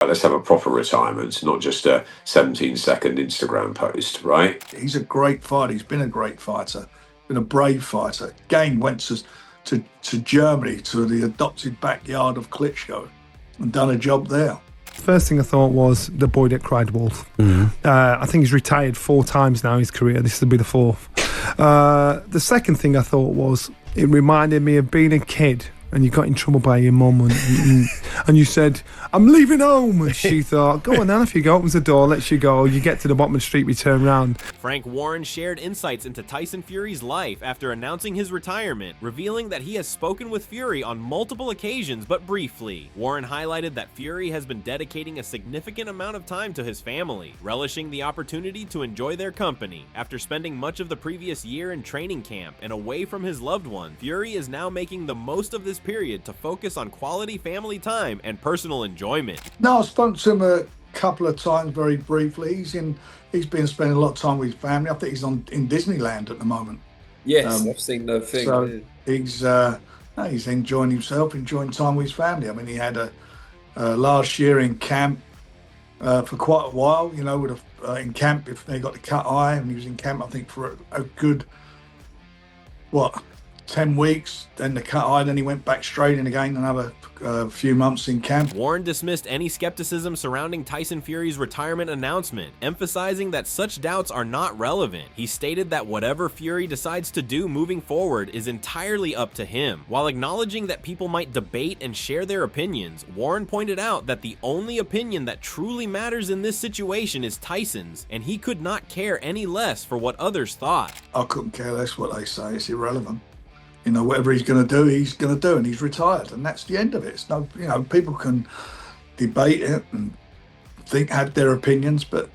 Let's have a proper retirement, not just a 17-second Instagram post, right? He's a great fighter. He's been a great fighter, been a brave fighter. Again, went to Germany, to the adopted backyard of Klitschko, and done a job there. First thing I thought was the boy that cried wolf. I think he's retired 4 times now in his career. This will be the 4th. The second thing I thought was, it reminded me of being a kid and you got in trouble by your mum and you said, I'm leaving home. And she thought, go on then, if you go, opens the door, lets you go, you get to the bottom of the street, we turn around. Frank Warren shared insights into Tyson Fury's life after announcing his retirement, revealing that he has spoken with Fury on multiple occasions but briefly. Warren highlighted that Fury has been dedicating a significant amount of time to his family, relishing the opportunity to enjoy their company. After spending much of the previous year in training camp and away from his loved one, Fury is now making the most of this period to focus on quality family time and personal enjoyment. No, I spoke to him a couple of times very briefly. He's been spending a lot of time with his family. I think he's in Disneyland at the moment. Yes, I've seen the thing. So he's enjoying himself, enjoying time with his family. I mean, he had a last year in camp for quite a while, you know, in camp if they got the cut eye, and he was in camp I think for a good 10 weeks, then the cut eye, then he went back straight in again, another few months in camp. Warren dismissed any skepticism surrounding Tyson Fury's retirement announcement, emphasizing that such doubts are not relevant. He stated that whatever Fury decides to do moving forward is entirely up to him. While acknowledging that people might debate and share their opinions, Warren pointed out that the only opinion that truly matters in this situation is Tyson's, and he could not care any less for what others thought. I couldn't care less what they say, it's irrelevant. You know, whatever he's going to do, and he's retired, and that's the end of it. It's no, you know, people can debate it and have their opinions, but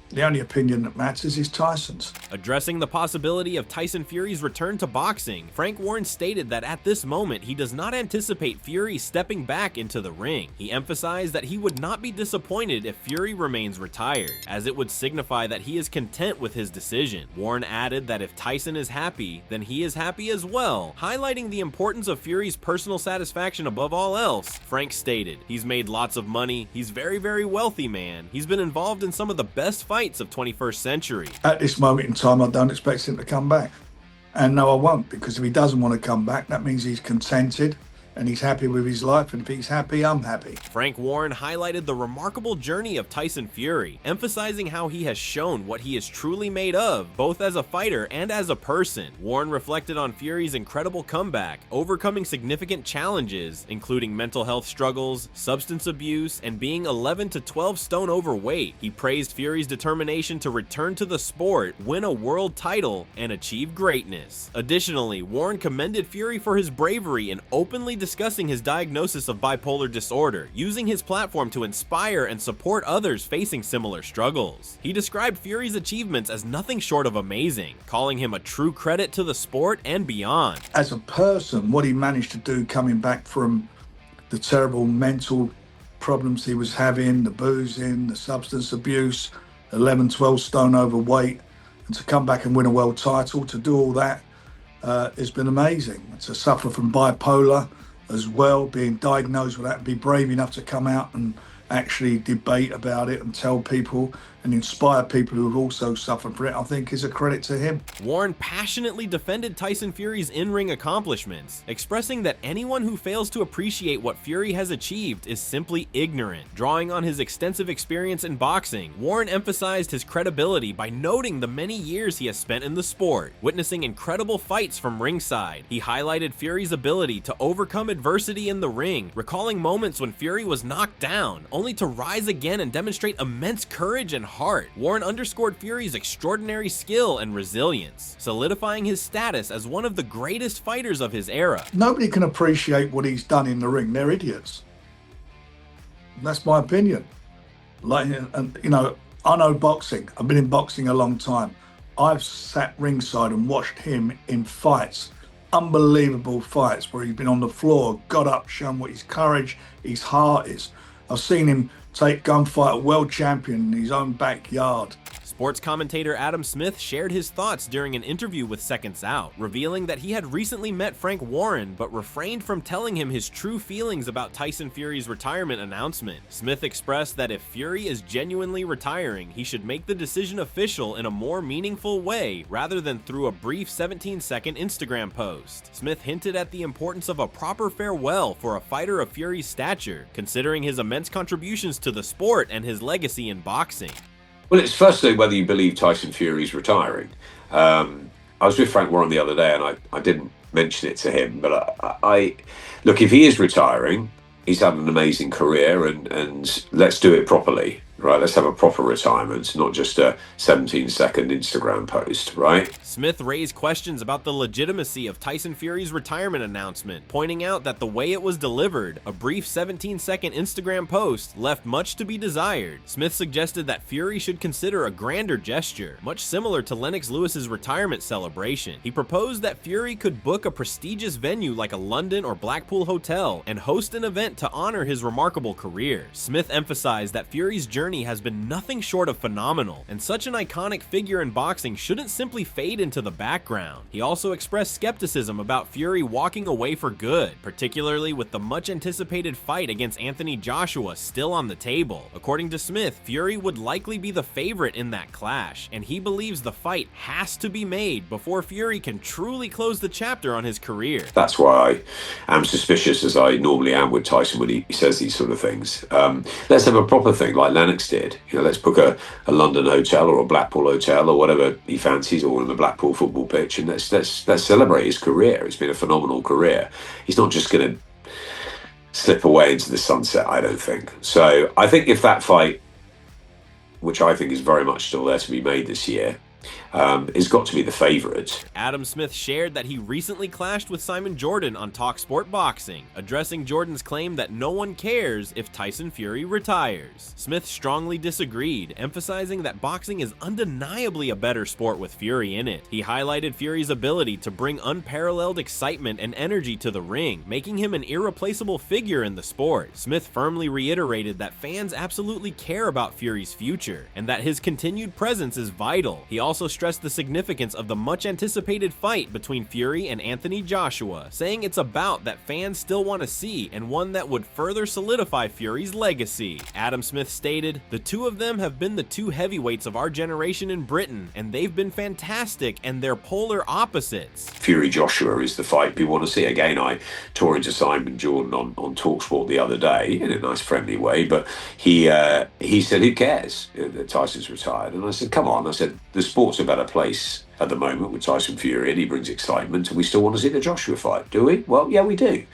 the only opinion that matters is Tyson's. Addressing the possibility of Tyson Fury's return to boxing, Frank Warren stated that at this moment he does not anticipate Fury stepping back into the ring. He emphasized that he would not be disappointed if Fury remains retired, as it would signify that he is content with his decision. Warren added that if Tyson is happy, then he is happy as well, highlighting the importance of Fury's personal satisfaction above all else. Frank stated, he's made lots of money, he's very, very wealthy man, he's been involved in some of the best fights of 21st century. At this moment in time, I don't expect him to come back. And no, I won't, because if he doesn't want to come back, that means he's contented and he's happy with his life, and if he's happy, I'm happy. Frank Warren highlighted the remarkable journey of Tyson Fury, emphasizing how he has shown what he is truly made of, both as a fighter and as a person. Warren reflected on Fury's incredible comeback, overcoming significant challenges, including mental health struggles, substance abuse, and being 11 to 12 stone overweight. He praised Fury's determination to return to the sport, win a world title, and achieve greatness. Additionally, Warren commended Fury for his bravery in openly discussing his diagnosis of bipolar disorder, using his platform to inspire and support others facing similar struggles. He described Fury's achievements as nothing short of amazing, calling him a true credit to the sport and beyond. As a person, what he managed to do coming back from the terrible mental problems he was having, the boozing, the substance abuse, 11, 12 stone overweight, and to come back and win a world title, to do all that has been amazing. To suffer from bipolar as well, being diagnosed with that, and be brave enough to come out and actually debate about it and tell people and inspire people who have also suffered from it, I think is a credit to him. Warren passionately defended Tyson Fury's in-ring accomplishments, expressing that anyone who fails to appreciate what Fury has achieved is simply ignorant. Drawing on his extensive experience in boxing, Warren emphasized his credibility by noting the many years he has spent in the sport, witnessing incredible fights from ringside. He highlighted Fury's ability to overcome adversity in the ring, recalling moments when Fury was knocked down, only to rise again and demonstrate immense courage and heart. Warren underscored Fury's extraordinary skill and resilience, solidifying his status as one of the greatest fighters of his era. Nobody can appreciate what he's done in the ring. They're idiots. That's my opinion. Like, and you know, I know boxing. I've been in boxing a long time. I've sat ringside and watched him in fights, unbelievable fights where he's been on the floor, got up, shown what his courage, his heart is. I've seen him go and fight a world champion in his own backyard. Sports commentator Adam Smith shared his thoughts during an interview with Seconds Out, revealing that he had recently met Frank Warren but refrained from telling him his true feelings about Tyson Fury's retirement announcement. Smith expressed that if Fury is genuinely retiring, he should make the decision official in a more meaningful way rather than through a brief 17-second Instagram post. Smith hinted at the importance of a proper farewell for a fighter of Fury's stature, considering his immense contributions to the sport and his legacy in boxing. Well, it's firstly whether you believe Tyson Fury's retiring. I was with Frank Warren the other day, and I didn't mention it to him, but I look, if he is retiring, he's had an amazing career, and let's do it properly. Right, let's have a proper retirement, not just a 17-second Instagram post, right? Smith raised questions about the legitimacy of Tyson Fury's retirement announcement, pointing out that the way it was delivered, a brief 17-second Instagram post, left much to be desired. Smith suggested that Fury should consider a grander gesture, much similar to Lennox Lewis's retirement celebration. He proposed that Fury could book a prestigious venue like a London or Blackpool hotel and host an event to honor his remarkable career. Smith emphasized that Fury's journey has been nothing short of phenomenal, and such an iconic figure in boxing shouldn't simply fade into the background. He also expressed skepticism about Fury walking away for good, particularly with the much anticipated fight against Anthony Joshua still on the table. According to Smith, Fury would likely be the favorite in that clash, and he believes the fight has to be made before Fury can truly close the chapter on his career. That's why I am suspicious, as I normally am with Tyson when he says these sort of things. Let's have a proper thing like Lennox did. Let's book a London hotel or a Blackpool hotel or whatever he fancies, or on the Blackpool football pitch, and let's celebrate his career. It's been a phenomenal career. He's not just going to slip away into the sunset, I don't think. So I think if that fight, which I think is very much still there to be made this year, has got to be the favourite. Adam Smith shared that he recently clashed with Simon Jordan on TalkSport Boxing, addressing Jordan's claim that no one cares if Tyson Fury retires. Smith strongly disagreed, emphasizing that boxing is undeniably a better sport with Fury in it. He highlighted Fury's ability to bring unparalleled excitement and energy to the ring, making him an irreplaceable figure in the sport. Smith firmly reiterated that fans absolutely care about Fury's future, and that his continued presence is vital. He also stressed the significance of the much-anticipated fight between Fury and Anthony Joshua, saying it's a bout that fans still want to see and one that would further solidify Fury's legacy. Adam Smith stated, "The two of them have been the two heavyweights of our generation in Britain, and they've been fantastic, and they're polar opposites." Fury Joshua is the fight people want to see. Again, I tore into Simon Jordan on TalkSport the other day in a nice friendly way, but he said, who cares that Tyson's retired? And I said, come on. I said, the sport's a better place at the moment with Tyson Fury, and he brings excitement, and we still want to see the Joshua fight, do we? Well, yeah, we do.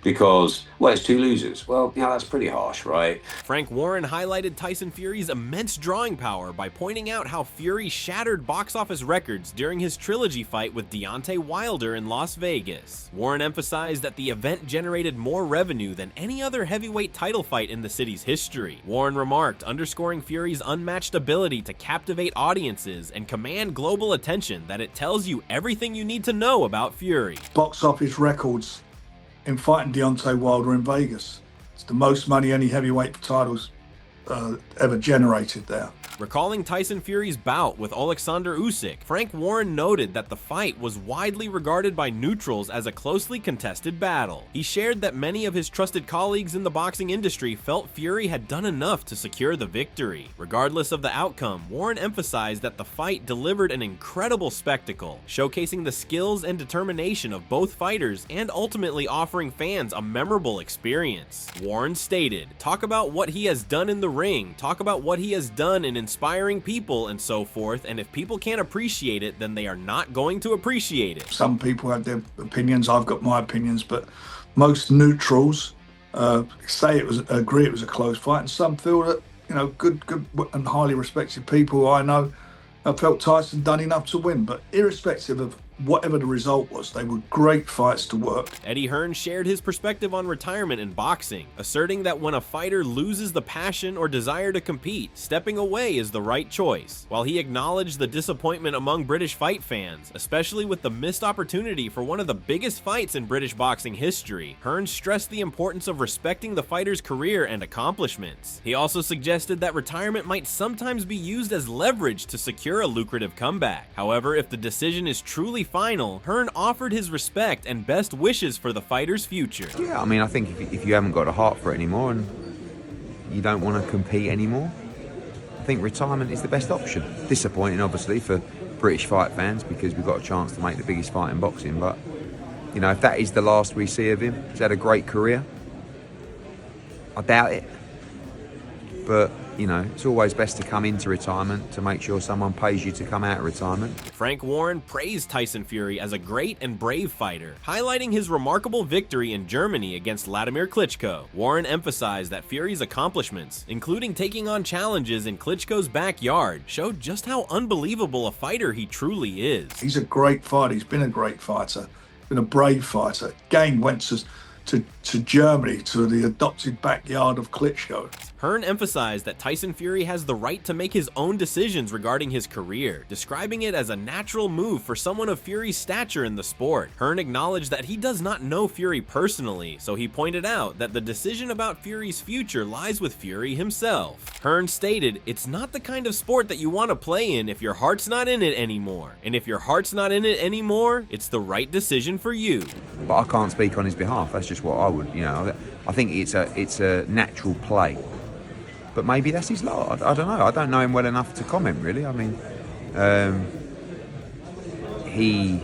Because, well, it's two losers. Well, yeah, that's pretty harsh, right? Frank Warren highlighted Tyson Fury's immense drawing power by pointing out how Fury shattered box office records during his trilogy fight with Deontay Wilder in Las Vegas. Warren emphasized that the event generated more revenue than any other heavyweight title fight in the city's history. Warren remarked, underscoring Fury's unmatched ability to captivate audiences and command global attention, that it tells you everything you need to know about Fury. Box office records in fighting Deontay Wilder in Vegas. It's the most money any heavyweight titles ever generated there. Recalling Tyson Fury's bout with Alexander Usyk, Frank Warren noted that the fight was widely regarded by neutrals as a closely contested battle. He shared that many of his trusted colleagues in the boxing industry felt Fury had done enough to secure the victory. Regardless of the outcome, Warren emphasized that the fight delivered an incredible spectacle, showcasing the skills and determination of both fighters and ultimately offering fans a memorable experience. Warren stated, "Talk about what he has done in the ring, talk about what he has done in inspiring people and so forth, and if people can't appreciate it, then they are not going to appreciate it." Some people have their opinions, I've got my opinions, but most neutrals agree it was a close fight, and some feel that, good and highly respected people I know have felt Tyson done enough to win. But irrespective of whatever the result was, they were great fights to work. Eddie Hearn shared his perspective on retirement in boxing, asserting that when a fighter loses the passion or desire to compete, stepping away is the right choice. While he acknowledged the disappointment among British fight fans, especially with the missed opportunity for one of the biggest fights in British boxing history, Hearn stressed the importance of respecting the fighter's career and accomplishments. He also suggested that retirement might sometimes be used as leverage to secure a lucrative comeback. However, if the decision is truly final, Hearn offered his respect and best wishes for the fighter's future. Yeah, I mean, I think if you haven't got a heart for it anymore and you don't want to compete anymore, I think retirement is the best option. Disappointing, obviously, for British fight fans because we've got a chance to make the biggest fight in boxing, but, you know, if that is the last we see of him, he's had a great career. I doubt it. But, you know, it's always best to come into retirement to make sure someone pays you to come out of retirement. Frank Warren praised Tyson Fury as a great and brave fighter, highlighting his remarkable victory in Germany against Vladimir Klitschko. Warren emphasized that Fury's accomplishments, including taking on challenges in Klitschko's backyard, showed just how unbelievable a fighter he truly is. He's a great fighter. He's been a great fighter, been a brave fighter. Again, went to Germany, to the adopted backyard of Klitschko. Hearn emphasized that Tyson Fury has the right to make his own decisions regarding his career, describing it as a natural move for someone of Fury's stature in the sport. Hearn acknowledged that he does not know Fury personally, so he pointed out that the decision about Fury's future lies with Fury himself. Hearn stated, "It's not the kind of sport that you want to play in if your heart's not in it anymore. And if your heart's not in it anymore, it's the right decision for you." But I can't speak on his behalf. That's just what I would, you know. I think it's a natural play. But maybe that's his lot. I don't know. I don't know him well enough to comment, really. I mean, he's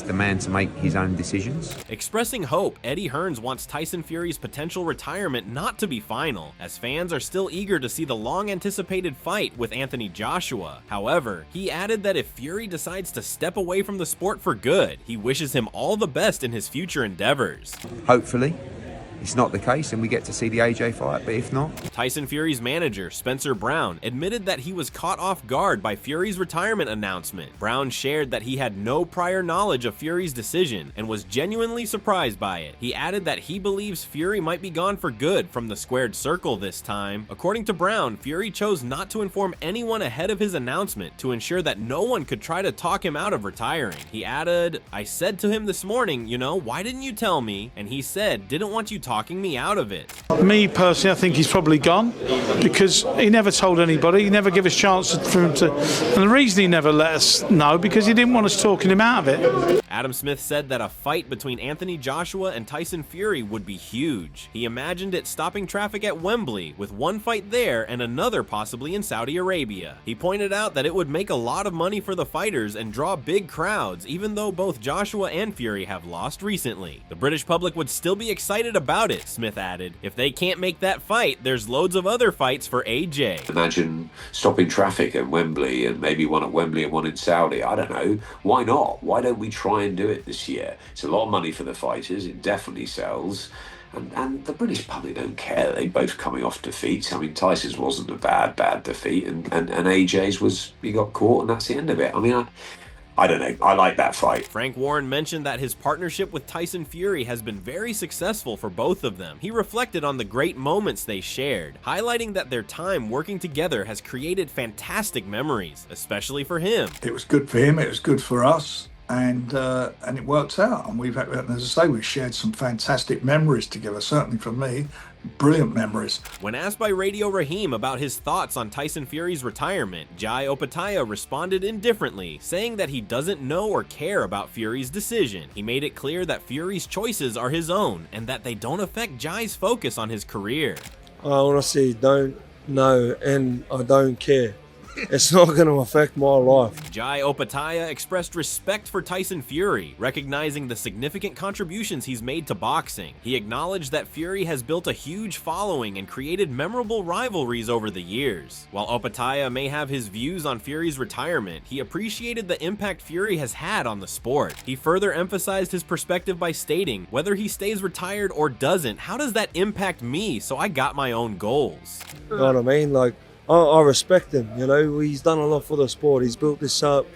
the man to make his own decisions. Expressing hope, Eddie Hearns wants Tyson Fury's potential retirement not to be final, as fans are still eager to see the long-anticipated fight with Anthony Joshua. However, he added that if Fury decides to step away from the sport for good, he wishes him all the best in his future endeavors. Hopefully it's not the case and we get to see the AJ fight, but if not... Tyson Fury's manager, Spencer Brown, admitted that he was caught off guard by Fury's retirement announcement. Brown shared that he had no prior knowledge of Fury's decision and was genuinely surprised by it. He added that he believes Fury might be gone for good from the squared circle this time. According to Brown, Fury chose not to inform anyone ahead of his announcement to ensure that no one could try to talk him out of retiring. He added, "I said to him this morning, you know, why didn't you tell me? And he said, didn't want you talking me out of it." Me personally, I think he's probably gone because he never told anybody. He never gave us a chance for him to. And the reason he never let us know because he didn't want us talking him out of it. Adam Smith said that a fight between Anthony Joshua and Tyson Fury would be huge. He imagined it stopping traffic at Wembley, with one fight there and another possibly in Saudi Arabia. He pointed out that it would make a lot of money for the fighters and draw big crowds, even though both Joshua and Fury have lost recently. The British public would still be excited about it, Smith added. If they can't make that fight, there's loads of other fights for AJ. Imagine stopping traffic at Wembley and maybe one at Wembley and one in Saudi. I don't know. Why not? Why don't we try and do it this year? It's a lot of money for the fighters. It definitely sells. And the British public don't care. They both coming off defeats. I mean, Tyson's wasn't a bad defeat, and AJ's was, he got caught and that's the end of it. I mean, I don't know. I like that fight. Frank Warren mentioned that his partnership with Tyson Fury has been very successful for both of them. He reflected on the great moments they shared, highlighting that their time working together has created fantastic memories, especially for him. It was good for him. It was good for us. And it worked out. And we've had, as I say, we've shared some fantastic memories together, certainly for me. Brilliant memories. When asked by Radio Raheem about his thoughts on Tyson Fury's retirement, Jai Opataya responded indifferently, saying that he doesn't know or care about Fury's decision. He made it clear that Fury's choices are his own and that they don't affect Jai's focus on his career. I honestly don't know and I don't care. It's not going to affect my life. Jai Opataya expressed respect for Tyson Fury, recognizing the significant contributions he's made to boxing. He acknowledged that Fury has built a huge following and created memorable rivalries over the years. While Opataya may have his views on Fury's retirement, he appreciated the impact Fury has had on the sport. He further emphasized his perspective by stating, "Whether he stays retired or doesn't, how does that impact me? So I got my own goals." You know what I mean? Like, I respect him, you know, he's done a lot for the sport, he's built this up,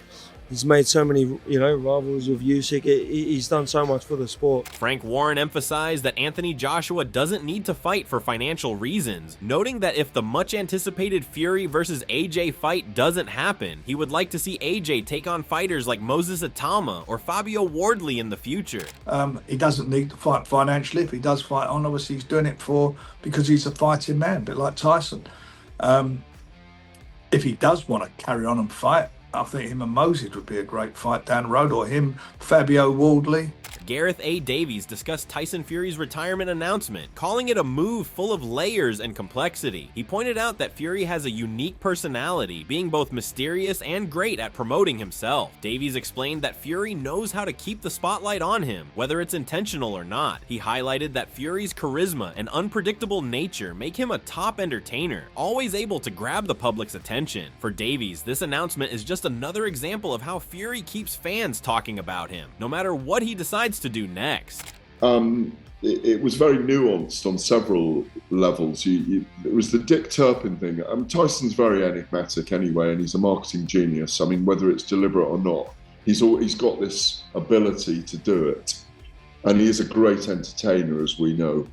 He's made so many, rivals with Usyk. He's done so much for the sport. Frank Warren emphasized that Anthony Joshua doesn't need to fight for financial reasons, noting that if the much-anticipated Fury versus AJ fight doesn't happen, he would like to see AJ take on fighters like Moses Atama or Fabio Wardley in the future. He doesn't need to fight financially. If he does fight on, obviously he's doing it because he's a fighting man, a bit like Tyson. If he does want to carry on and fight, I think him and Moses would be a great fight down the road, or him, Fabio Wardley. Gareth A. Davies discussed Tyson Fury's retirement announcement, calling it a move full of layers and complexity. He pointed out that Fury has a unique personality, being both mysterious and great at promoting himself. Davies explained that Fury knows how to keep the spotlight on him, whether it's intentional or not. He highlighted that Fury's charisma and unpredictable nature make him a top entertainer, always able to grab the public's attention. For Davies, this announcement is just another example of how Fury keeps fans talking about him, no matter what he decides to do next. It was very nuanced on several levels. It was the Dick Turpin thing. Tyson's very enigmatic anyway, and he's a marketing genius. I mean, whether it's deliberate or not, he's got this ability to do it, and he is a great entertainer, as we know.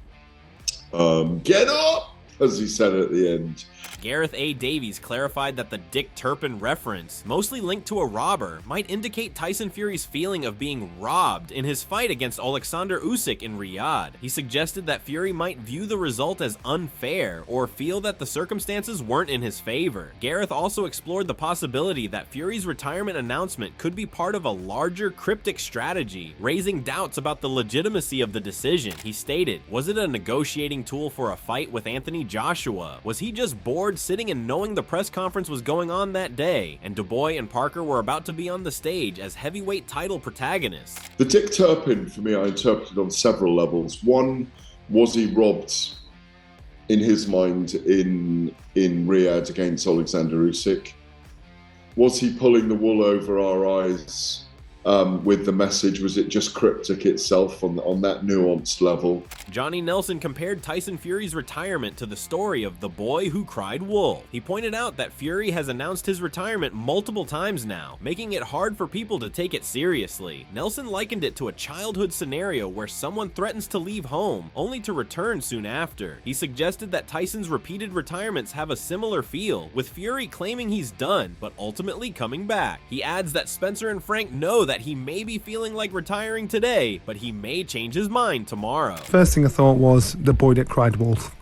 Get up, as he said at the end. Gareth A. Davies clarified that the Dick Turpin reference, mostly linked to a robber, might indicate Tyson Fury's feeling of being robbed in his fight against Alexander Usyk in Riyadh. He suggested that Fury might view the result as unfair or feel that the circumstances weren't in his favor. Gareth also explored the possibility that Fury's retirement announcement could be part of a larger cryptic strategy, raising doubts about the legitimacy of the decision. He stated, "Was it a negotiating tool for a fight with Anthony Joshua? Was he just bored sitting and knowing the press conference was going on that day, and Dubois and Parker were about to be on the stage as heavyweight title protagonists?" The Dick Turpin, for me, I interpreted on several levels. One, was he robbed in his mind in Riyadh against Alexander Usyk? Was he pulling the wool over our eyes with the message? Was it just cryptic itself on that nuanced level? Johnny Nelson compared Tyson Fury's retirement to the story of the boy who cried wolf. He pointed out that Fury has announced his retirement multiple times now, making it hard for people to take it seriously. Nelson likened it to a childhood scenario where someone threatens to leave home, only to return soon after. He suggested that Tyson's repeated retirements have a similar feel, with Fury claiming he's done, but ultimately coming back. He adds that Spencer and Frank know that he may be feeling like retiring today, but he may change his mind tomorrow. First thing I thought was the boy that cried wolf.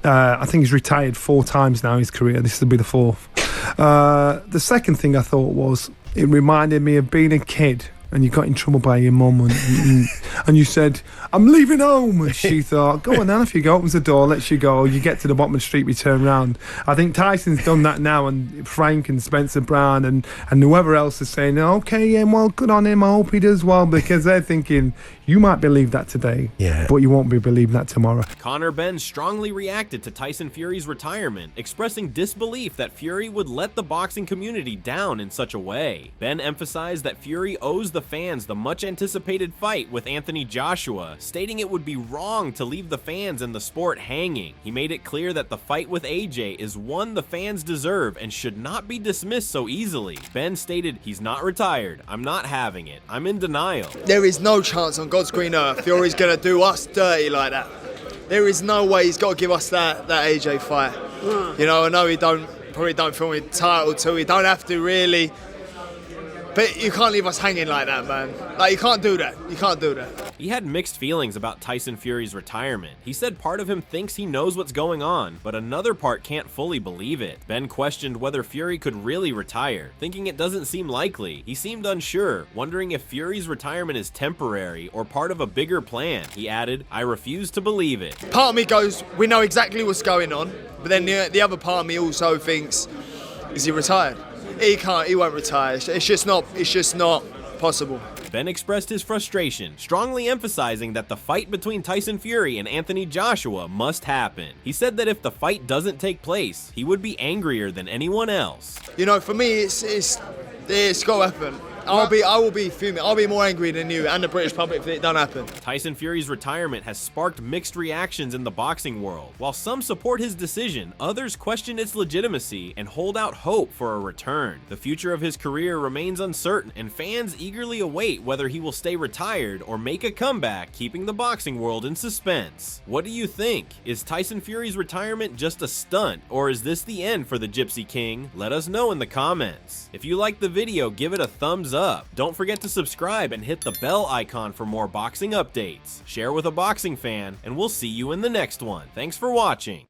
I think he's retired 4 times now in his career. This will be the 4th. The second thing I thought was it reminded me of being a kid and you got in trouble by your mum and you said, "I'm leaving home." And she thought, "Go on then, if you go." Opens the door, lets you go. You get to the bottom of the street, we turn around. I think Tyson's done that now, and Frank and Spencer Brown and whoever else is saying, "Okay, yeah, well, good on him. I hope he does well," because they're thinking, you might believe that today, but you won't be believing that tomorrow. Conor Benn strongly reacted to Tyson Fury's retirement, expressing disbelief that Fury would let the boxing community down in such a way. Benn emphasized that Fury owes the fans the much-anticipated fight with Anthony Joshua, stating it would be wrong to leave the fans and the sport hanging. He made it clear that the fight with AJ is one the fans deserve and should not be dismissed so easily. Benn stated, "He's not retired. I'm not having it. I'm in denial." There is no chance on God's green earth Fury's going to do us dirty like that. There is no way he's got to give us that AJ fight. You know, I know he probably don't feel entitled to. He don't have to really. But you can't leave us hanging like that, man. Like, you can't do that. You can't do that. He had mixed feelings about Tyson Fury's retirement. He said part of him thinks he knows what's going on, but another part can't fully believe it. Ben questioned whether Fury could really retire, thinking it doesn't seem likely. He seemed unsure, wondering if Fury's retirement is temporary or part of a bigger plan. He added, "I refuse to believe it." Part of me goes, we know exactly what's going on, but then the other part of me also thinks, is he retired? He won't retire. It's just not possible. Ben expressed his frustration, strongly emphasizing that the fight between Tyson Fury and Anthony Joshua must happen. He said that if the fight doesn't take place, he would be angrier than anyone else. You know, for me, it's got to happen. I will be fuming. I'll be more angry than you and the British public if it don't happen. Tyson Fury's retirement has sparked mixed reactions in the boxing world. While some support his decision, others question its legitimacy and hold out hope for a return. The future of his career remains uncertain, and fans eagerly await whether he will stay retired or make a comeback, keeping the boxing world in suspense. What do you think? Is Tyson Fury's retirement just a stunt, or is this the end for the Gypsy King? Let us know in the comments. If you liked the video, give it a thumbs up. Don't forget to subscribe and hit the bell icon for more boxing updates. Share with a boxing fan, and we'll see you in the next one. Thanks for watching.